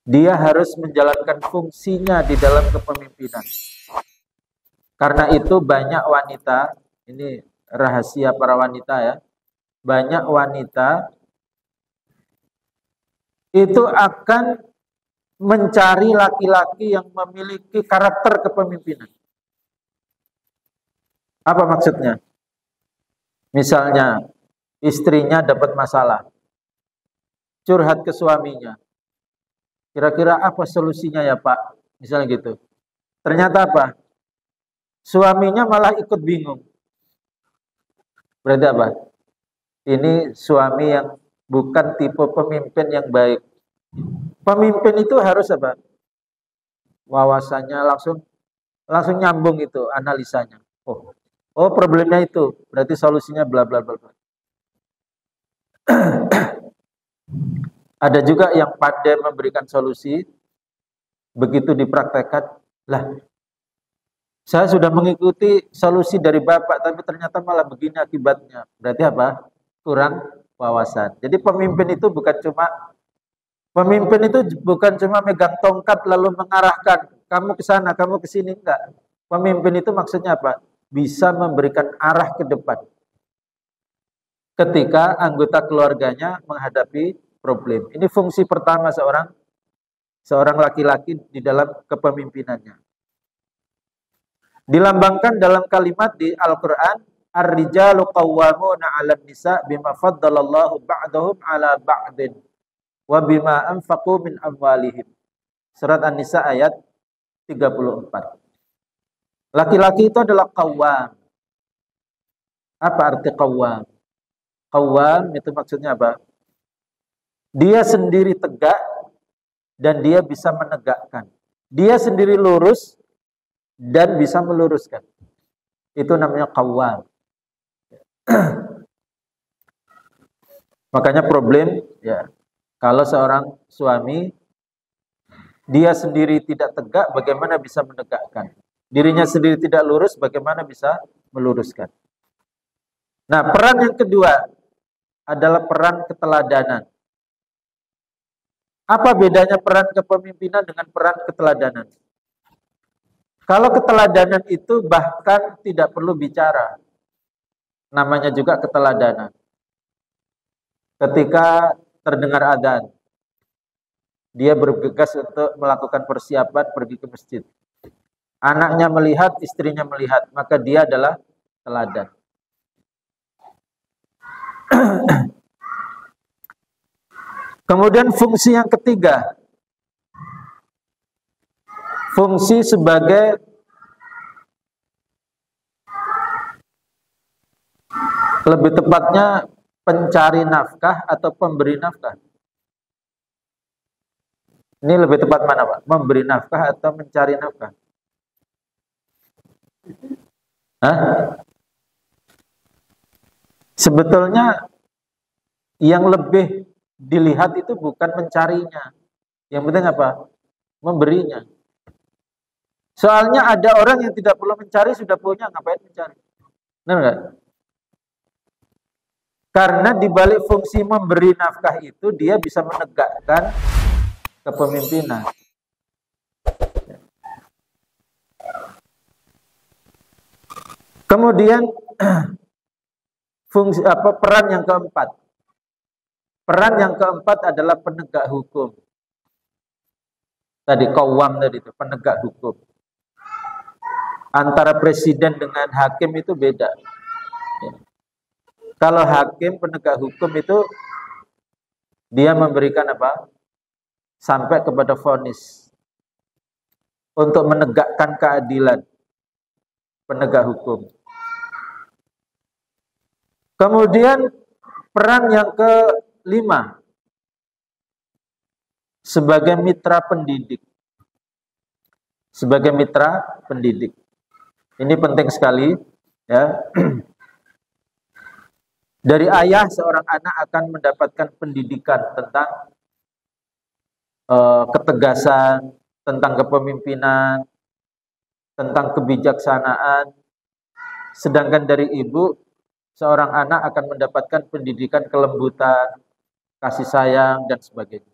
dia harus menjalankan fungsinya di dalam kepemimpinan. Karena itu banyak wanita, ini rahasia para wanita ya, banyak wanita itu akan mencari laki-laki yang memiliki karakter kepemimpinan. Apa maksudnya? Misalnya istrinya dapat masalah, curhat ke suaminya. Kira-kira apa solusinya ya Pak? Misalnya gitu. Ternyata apa? Suaminya malah ikut bingung. Berarti apa? Ini suami yang bukan tipe pemimpin yang baik. Pemimpin itu harus apa? Wawasannya langsung nyambung itu analisanya. Oh problemnya itu, berarti solusinya bla bla bla. Ada juga yang pandai memberikan solusi, begitu dipraktekkan, lah saya sudah mengikuti solusi dari Bapak, tapi ternyata malah begini akibatnya. Berarti apa? Kurang wawasan. Jadi pemimpin itu bukan cuma megang tongkat lalu mengarahkan kamu ke sana, kamu ke sini, enggak. Pemimpin itu maksudnya apa? Bisa memberikan arah ke depan ketika anggota keluarganya menghadapi problem. Ini fungsi pertama seorang laki-laki di dalam kepemimpinannya. Dilambangkan dalam kalimat di Al-Quran, Ar-rijalu qawwamuna 'alan nisa bima faddalallahu ba'dahum 'ala ba'din wa bima anfaqu min amwalihim. Surat An-Nisa ayat 34. Laki-laki itu adalah qawwam. Apa arti qawwam? Qawwam itu maksudnya apa? Dia sendiri tegak dan dia bisa menegakkan. Dia sendiri lurus dan bisa meluruskan. Itu namanya qawwam. Makanya problem ya, kalau seorang suami dia sendiri tidak tegak, bagaimana bisa menegakkan? Dirinya sendiri tidak lurus, bagaimana bisa meluruskan? Nah, peran yang kedua adalah peran keteladanan. Apa bedanya peran kepemimpinan dengan peran keteladanan? Kalau keteladanan itu bahkan tidak perlu bicara. Namanya juga keteladanan. Ketika terdengar adzan, dia bergegas untuk melakukan persiapan pergi ke masjid. Anaknya melihat, istrinya melihat, maka dia adalah teladan. Kemudian fungsi yang ketiga, fungsi sebagai lebih tepatnya pencari nafkah atau pemberi nafkah. Ini lebih tepat mana Pak? Memberi nafkah atau mencari nafkah? Hah? Sebetulnya yang lebih dilihat itu bukan mencarinya. Yang penting apa? Memberinya. Soalnya ada orang yang tidak perlu mencari, sudah punya, ngapain mencari? Benar nggak? Karena di balik fungsi memberi nafkah itu dia bisa menegakkan kepemimpinan. Kemudian fungsi peran yang keempat? Peran yang keempat adalah penegak hukum. Tadi qawwam tadi itu penegak hukum. Antara presiden dengan hakim itu beda. Kalau hakim penegak hukum itu dia memberikan apa? Sampai kepada vonis untuk menegakkan keadilan, penegak hukum. Kemudian peran yang kelima sebagai mitra pendidik. Sebagai mitra pendidik. Ini penting sekali, ya. Dari ayah seorang anak akan mendapatkan pendidikan tentang ketegasan, tentang kepemimpinan, tentang kebijaksanaan. Sedangkan dari ibu, seorang anak akan mendapatkan pendidikan kelembutan, kasih sayang, dan sebagainya.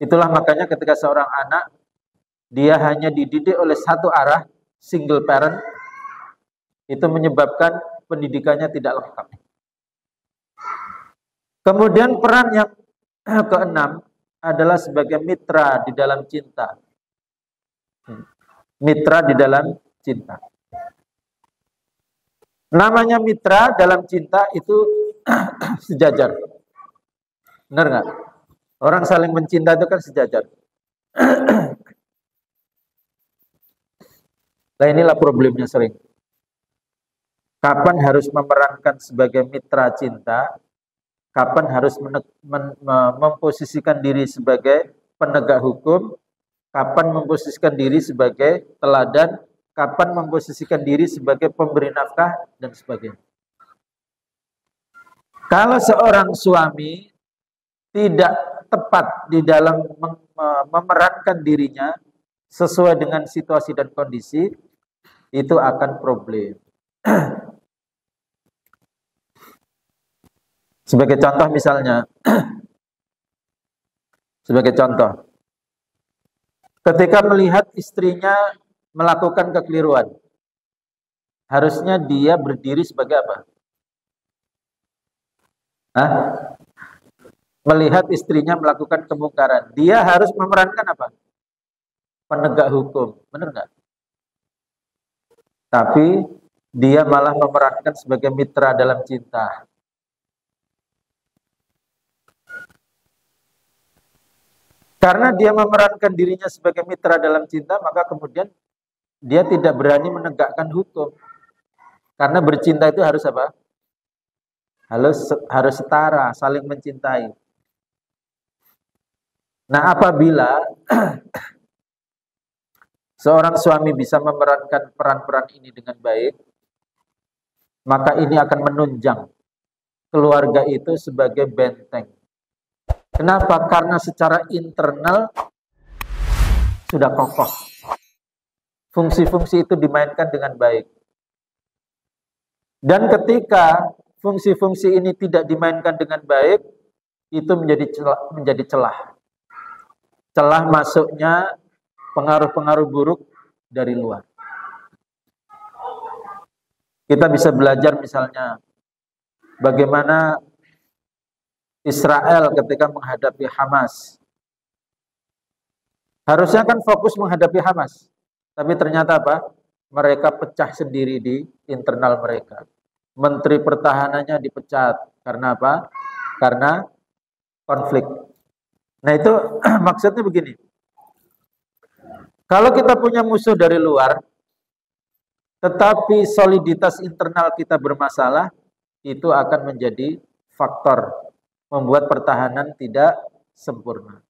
Itulah makanya ketika seorang anak, dia hanya dididik oleh satu arah, single parent, itu menyebabkan pendidikannya tidak lengkap. Kemudian peran yang keenam adalah sebagai mitra di dalam cinta. Mitra di dalam cinta. Namanya mitra dalam cinta itu sejajar. Benar nggak? Orang saling mencinta itu kan sejajar. Nah inilah problemnya sering. Kapan harus memerankan sebagai mitra cinta? Kapan harus memposisikan diri sebagai penegak hukum? Kapan memposisikan diri sebagai teladan? Kapan memposisikan diri sebagai pemberi nafkah dan sebagainya. Kalau seorang suami tidak tepat di dalam memerankan dirinya sesuai dengan situasi dan kondisi, itu akan problem. Sebagai contoh misalnya, sebagai contoh, ketika melihat istrinya melakukan kekeliruan, harusnya dia berdiri sebagai apa? Hah? Melihat istrinya melakukan kemungkaran, dia harus memerankan apa? Penegak hukum, benar nggak? Tapi dia malah memerankan sebagai mitra dalam cinta. Karena dia memerankan dirinya sebagai mitra dalam cinta, maka kemudian dia tidak berani menegakkan hukum. Karena bercinta itu harus apa? Harus setara, saling mencintai. Nah, apabila seorang suami bisa memerankan peran-peran ini dengan baik, maka ini akan menunjang keluarga itu sebagai benteng. Kenapa? Karena secara internal sudah kokoh. Fungsi-fungsi itu dimainkan dengan baik. Dan ketika fungsi-fungsi ini tidak dimainkan dengan baik, itu menjadi celah. Celah masuknya pengaruh-pengaruh buruk dari luar. Kita bisa belajar misalnya bagaimana Israel ketika menghadapi Hamas. Harusnya kan fokus menghadapi Hamas. Tapi ternyata apa? Mereka pecah sendiri di internal mereka. Menteri pertahanannya dipecat. Karena apa? Karena konflik. Nah itu maksudnya begini. Kalau kita punya musuh dari luar, tetapi soliditas internal kita bermasalah, itu akan menjadi faktor membuat pertahanan tidak sempurna.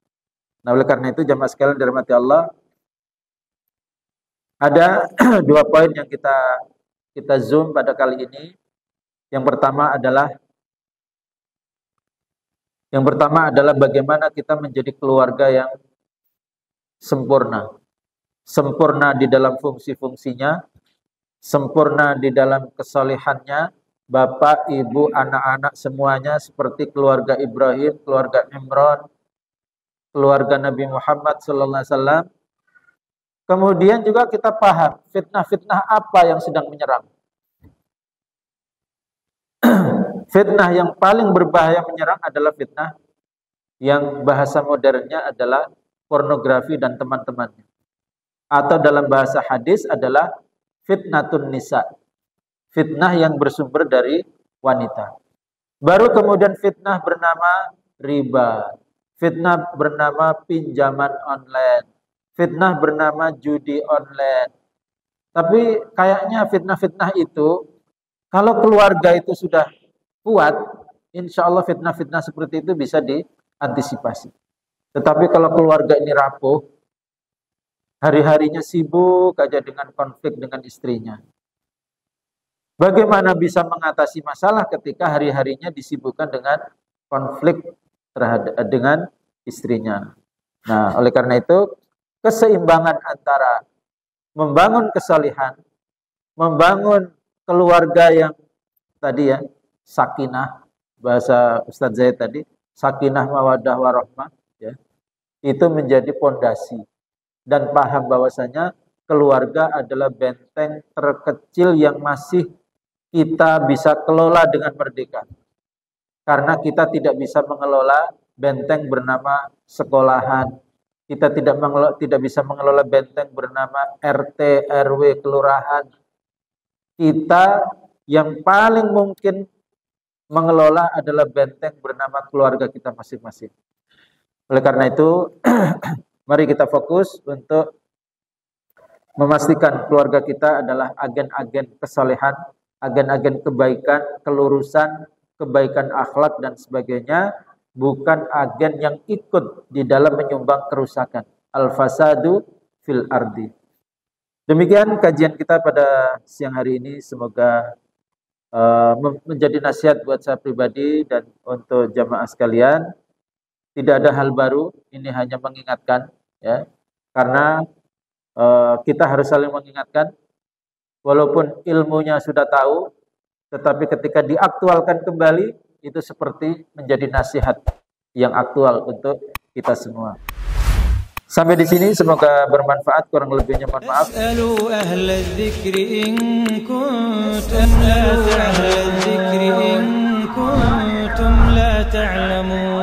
Nah oleh karena itu jamaah sekalian dirahmati Allah, ada dua poin yang kita zoom pada kali ini. Yang pertama adalah bagaimana kita menjadi keluarga yang sempurna. Sempurna di dalam fungsi-fungsinya, sempurna di dalam kesalehannya, bapak, ibu, anak-anak semuanya seperti keluarga Ibrahim, keluarga Imran, keluarga Nabi Muhammad SAW. Kemudian juga kita paham fitnah-fitnah apa yang sedang menyerang. Fitnah yang paling berbahaya menyerang adalah fitnah yang bahasa modernnya adalah pornografi dan teman-temannya. Atau dalam bahasa hadis adalah fitnatun nisa. Fitnah yang bersumber dari wanita. Baru kemudian fitnah bernama riba. Fitnah bernama pinjaman online. Fitnah bernama judi online. Tapi kayaknya fitnah-fitnah itu, kalau keluarga itu sudah kuat, insya Allah fitnah-fitnah seperti itu bisa diantisipasi. Tetapi kalau keluarga ini rapuh, hari-harinya sibuk aja dengan konflik dengan istrinya. Bagaimana bisa mengatasi masalah ketika hari-harinya disibukkan dengan konflik dengan istrinya? Nah, oleh karena itu, keseimbangan antara membangun kesalihan, membangun keluarga yang tadi ya, sakinah, bahasa Ustadz Zaid tadi, sakinah mawaddah warahmah, ya, itu menjadi pondasi. Dan paham bahwasanya keluarga adalah benteng terkecil yang masih kita bisa kelola dengan merdeka. Karena kita tidak bisa mengelola benteng bernama sekolahan. Kita tidak bisa mengelola benteng bernama RT, RW, kelurahan. Kita yang paling mungkin mengelola adalah benteng bernama keluarga kita masing-masing. Oleh karena itu, mari kita fokus untuk memastikan keluarga kita adalah agen-agen kesalehan, agen-agen kebaikan, kelurusan, kebaikan akhlak dan sebagainya, bukan agen yang ikut di dalam menyumbang kerusakan. Al-fasadu fil ardi. Demikian kajian kita pada siang hari ini. Semoga menjadi nasihat buat saya pribadi dan untuk jamaah sekalian. Tidak ada hal baru, ini hanya mengingatkan, ya, karena kita harus saling mengingatkan. Walaupun ilmunya sudah tahu, tetapi ketika diaktualkan kembali, itu seperti menjadi nasihat yang aktual untuk kita semua. Sampai di sini semoga bermanfaat, kurang lebihnya mohon maaf. As'alu ahla dzikri in kuntum la ta'lamun.